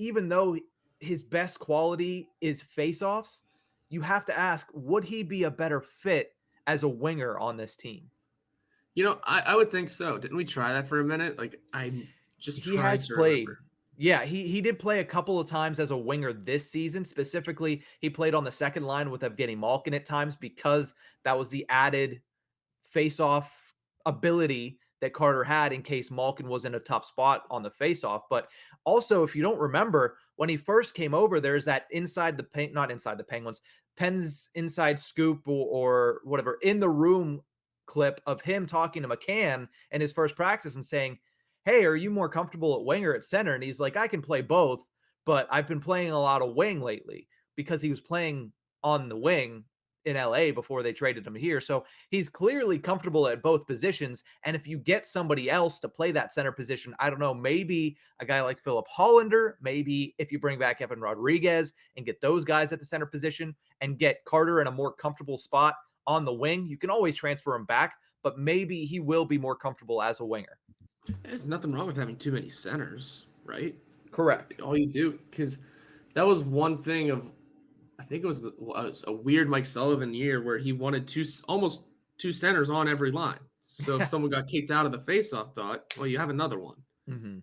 even though his best quality is faceoffs, you have to ask, would he be a better fit as a winger on this team? I would think so. Didn't we try that for a minute? Like, I'm just He trying has to played. remember. Yeah, he did play a couple of times as a winger this season. Specifically, he played on the second line with Evgeny Malkin at times because that was the added face-off ability that Carter had in case Malkin was in a tough spot on the face-off. But also, if you don't remember, when he first came over, there's that inside the paint, not inside the Penguins, Penn's inside scoop or whatever in the room clip of him talking to McCann in his first practice and saying, "Hey, are you more comfortable at wing or at center?" And he's like, "I can play both, but I've been playing a lot of wing lately," because he was playing on the wing in LA before they traded him here. So he's clearly comfortable at both positions. And if you get somebody else to play that center position, I don't know, maybe a guy like Philip Hollander, maybe if you bring back Evan Rodriguez and get those guys at the center position and get Carter in a more comfortable spot on the wing, you can always transfer him back, but maybe he will be more comfortable as a winger. There's nothing wrong with having too many centers, right? Correct. All you do, because that was one thing of, I think it was a weird Mike Sullivan year where he wanted almost two centers on every line. So if someone got kicked out of the faceoff dot, well, you have another one. Mm-hmm.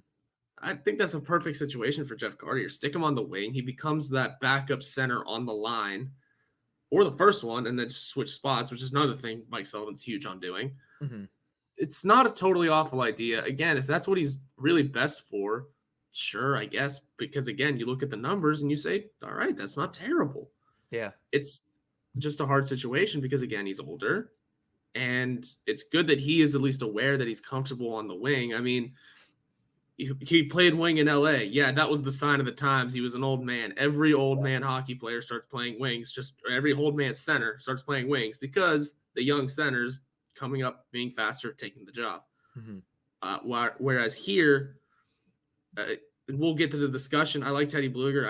I think that's a perfect situation for Jeff Carter. Stick him on the wing. He becomes that backup center on the line, or the first one, and then just switch spots, which is another thing Mike Sullivan's huge on doing. Mm-hmm. It's not a totally awful idea. Again, if that's what he's really best for, sure, I guess. Because again, you look at the numbers and you say, all right, that's not terrible. Yeah. It's just a hard situation because again, he's older. And it's good that he is at least aware that he's comfortable on the wing. I mean, he played wing in LA. Yeah, that was the sign of the times. He was an old man. Every old man hockey player starts playing wings. Just every old man center starts playing wings because the young centers coming up, being faster, taking the job. Mm-hmm. Whereas here, we'll get to the discussion. I like Teddy Bluger.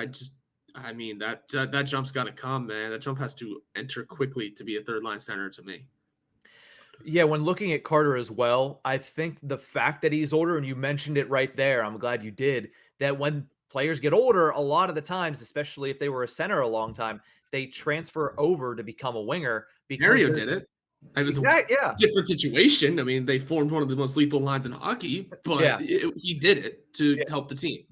I mean that jump's got to come, man. That jump has to enter quickly to be a third line center to me. Yeah, when looking at Carter as well, I think the fact that he's older, and you mentioned it right there, I'm glad you did, that when players get older, a lot of the times, especially if they were a center a long time, they transfer over to become a winger because Mario they're did it. It was a yeah. different situation. I mean, they formed one of the most lethal lines in hockey, but Yeah. he did it to Yeah. help the team.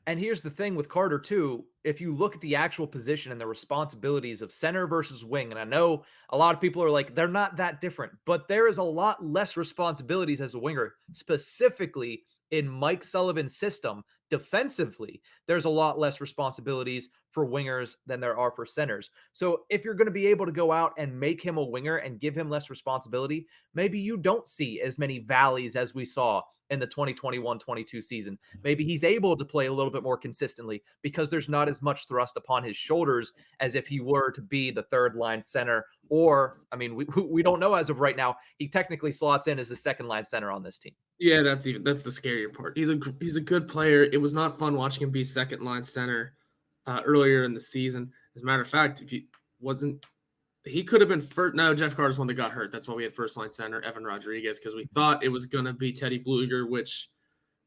And here's the thing with Carter too, if you look at the actual position and the responsibilities of center versus wing, and I know a lot of people are like, they're not that different, but there is a lot less responsibilities as a winger, specifically in Mike Sullivan's system. Defensively, there's a lot less responsibilities for wingers than there are for centers. So if you're going to be able to go out and make him a winger and give him less responsibility, maybe you don't see as many valleys as we saw in the 2021-22 season. Maybe he's able to play a little bit more consistently because there's not as much thrust upon his shoulders as if he were to be the third line center. Or, I mean, we don't know as of right now. He technically slots in as the second line center on this team. Yeah, that's the scarier part. He's a good player. It was not fun watching him be second line center earlier in the season. As a matter of fact, if he wasn't, he could have been first. No, Jeff Carter's one that got hurt. That's why we had first line center Evan Rodriguez, because we thought it was gonna be Teddy Bluger, which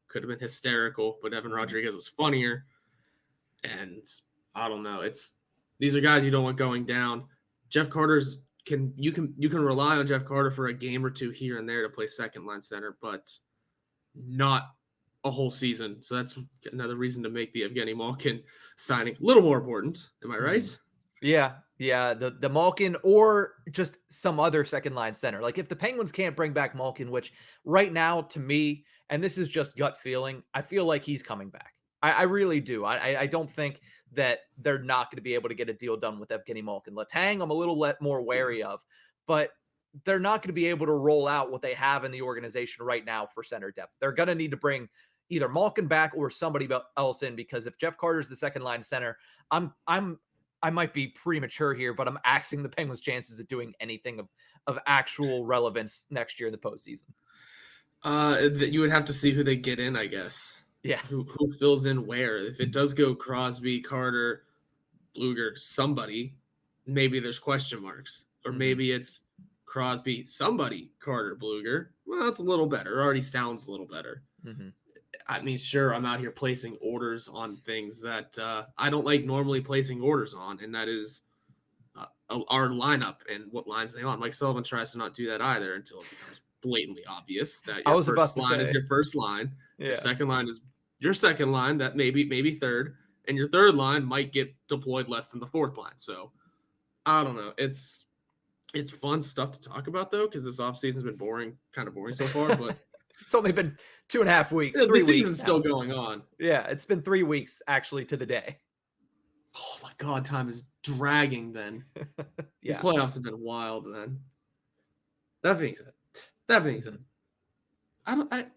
could have been hysterical, but Evan Rodriguez was funnier. And I don't know. These are guys you don't want going down. Jeff Carter's you can rely on Jeff Carter for a game or two here and there to play second line center, but not a whole season. So that's another reason to make the Evgeny Malkin signing a little more important. Am I right? Yeah, yeah, the Malkin or just some other second line center. Like if the Penguins can't bring back Malkin, which right now to me, and this is just gut feeling, I feel like he's coming back. I really do. I don't think that they're not going to be able to get a deal done with Evgeny Malkin. Letang, I'm a little more wary of, but they're not going to be able to roll out what they have in the organization right now for center depth. They're going to need to bring either Malkin back or somebody else in, because if Jeff Carter's the second line center, I might be premature here, but I'm axing the Penguins' chances of doing anything of actual relevance next year in the postseason. You would have to see who they get in, I guess. Yeah. Who fills in where? If it does go Crosby, Carter, Bluger, somebody, maybe there's question marks. Or maybe it's Crosby, somebody, Carter, Bluger. Well, that's a little better. It already sounds a little better. I mean, sure, I'm out here placing orders on things that I don't like normally placing orders on, and that is our lineup and what lines they on. Mike Sullivan tries to not do that either until it becomes blatantly obvious that I your was about first to line is say, your first line, your yeah, second line is your second line, that maybe third, and your third line might get deployed less than the fourth line. So I don't know. It's fun stuff to talk about though, because this offseason's been kind of boring so far, but it's only been 2.5 weeks, the 3 weeks season's now. still going on. Yeah, it's been 3 weeks actually to the day. Oh my God, time is dragging then. These Yeah, playoffs have been wild then. That being said,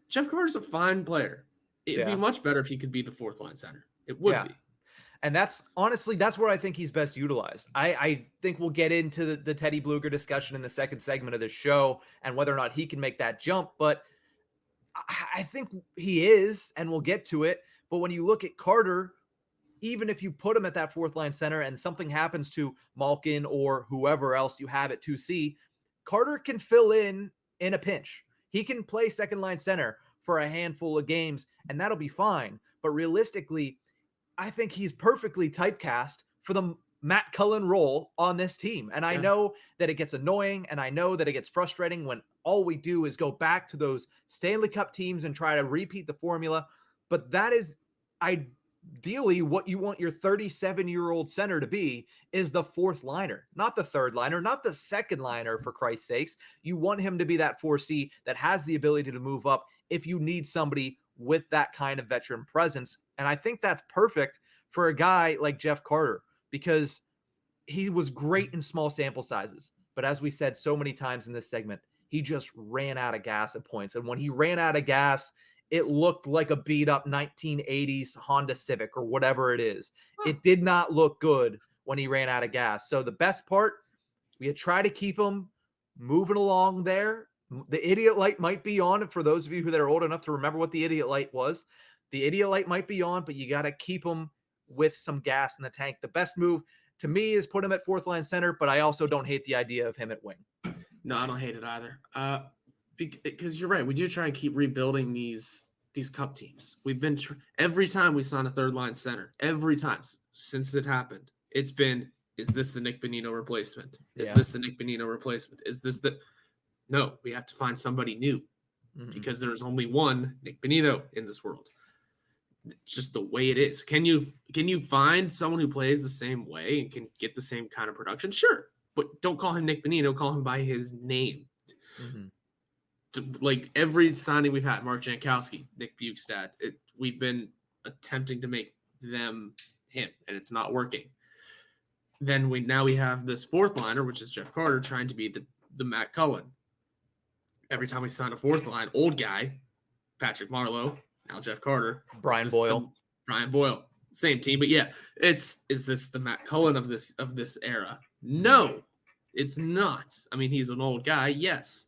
Jeff Carter's a fine player. It'd be yeah, much better if he could be the fourth line center. It would yeah. be. And that's honestly, that's where I think he's best utilized. I think we'll get into the Teddy Bluger discussion in the second segment of this show and whether or not he can make that jump. But I think he is, and we'll get to it. But when you look at Carter, even if you put him at that fourth line center and something happens to Malkin or whoever else you have at 2C, Carter can fill in a pinch. He can play second line center for a handful of games, and that'll be fine. But realistically, I think he's perfectly typecast for the Matt Cullen role on this team. And I know that it gets annoying, and I know that it gets frustrating when all we do is go back to those Stanley Cup teams and try to repeat the formula. But that is ideally what you want your 37-year-old center to be, is the fourth liner, not the third liner, not the second liner, for Christ's sakes. You want him to be that 4C that has the ability to move up if you need somebody with that kind of veteran presence. And I think that's perfect for a guy like Jeff Carter, because he was great in small sample sizes. But as we said so many times in this segment, he just ran out of gas at points. And when he ran out of gas, it looked like a beat up 1980s Honda Civic or whatever it is. It did not look good when he ran out of gas. So the best part, we try to keep him moving along there. The idiot light might be on for those of you that are old enough to remember what the idiot light was. The idiot light might be on, but you got to keep him with some gas in the tank. The best move to me is put him at fourth line center, but I also don't hate the idea of him at wing. No, I don't hate it either. Because you're right. We do try and keep rebuilding these cup teams. We've been every time we sign a third line center, every time since it happened, it's been, is this the Nick Bonino replacement? Is this the Nick Bonino replacement? Is this the... No, we have to find somebody new, because there's only one Nick Bonino in this world. It's just the way it is. Can you find someone who plays the same way and can get the same kind of production? Sure, but don't call him Nick Bonino. Call him by his name. Like every signing we've had, Mark Jankowski, Nick Bukestad, we've been attempting to make them him, and it's not working. Then we have this fourth liner, which is Jeff Carter, trying to be the Matt Cullen. Every time we sign a fourth line, old guy, Patrick Marleau, now Jeff Carter, Brian Boyle, same team, but yeah, is this the Matt Cullen of this era? No, it's not. I mean, he's an old guy, yes.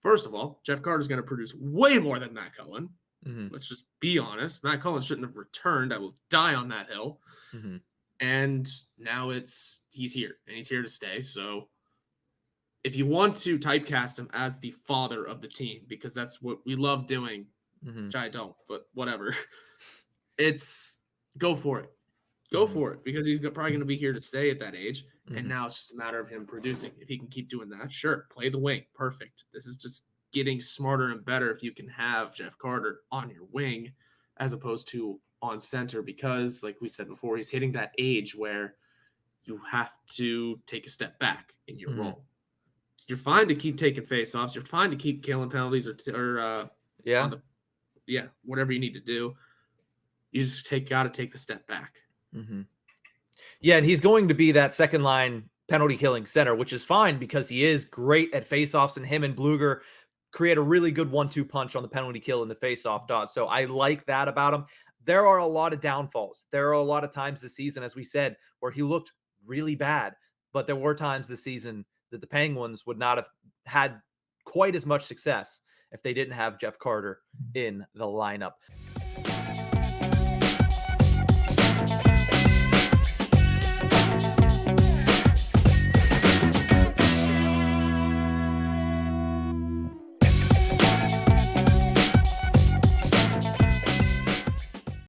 First of all, Jeff Carter's going to produce way more than Matt Cullen. Let's just be honest. Matt Cullen shouldn't have returned. I will die on that hill. And now he's here, and he's here to stay. So if you want to typecast him as the father of the team, because that's what we love doing, which I don't, but whatever, go for it. Go for it, because he's probably going to be here to stay at that age. And now it's just a matter of him producing. If he can keep doing that, sure, play the wing. Perfect. This is just getting smarter and better if you can have Jeff Carter on your wing as opposed to on center, because like we said before, he's hitting that age where you have to take a step back in your role. You're fine to keep taking faceoffs. You're fine to keep killing penalties or whatever you need to do. You just got to take the step back. Yeah, and he's going to be that second line penalty killing center, which is fine because he is great at faceoffs, and him and Bluger create a really good 1-2 punch on the penalty kill and the faceoff dot. So I like that about him. There are a lot of downfalls. There are a lot of times this season, as we said, where he looked really bad, but there were times this season that the Penguins would not have had quite as much success if they didn't have Jeff Carter in the lineup.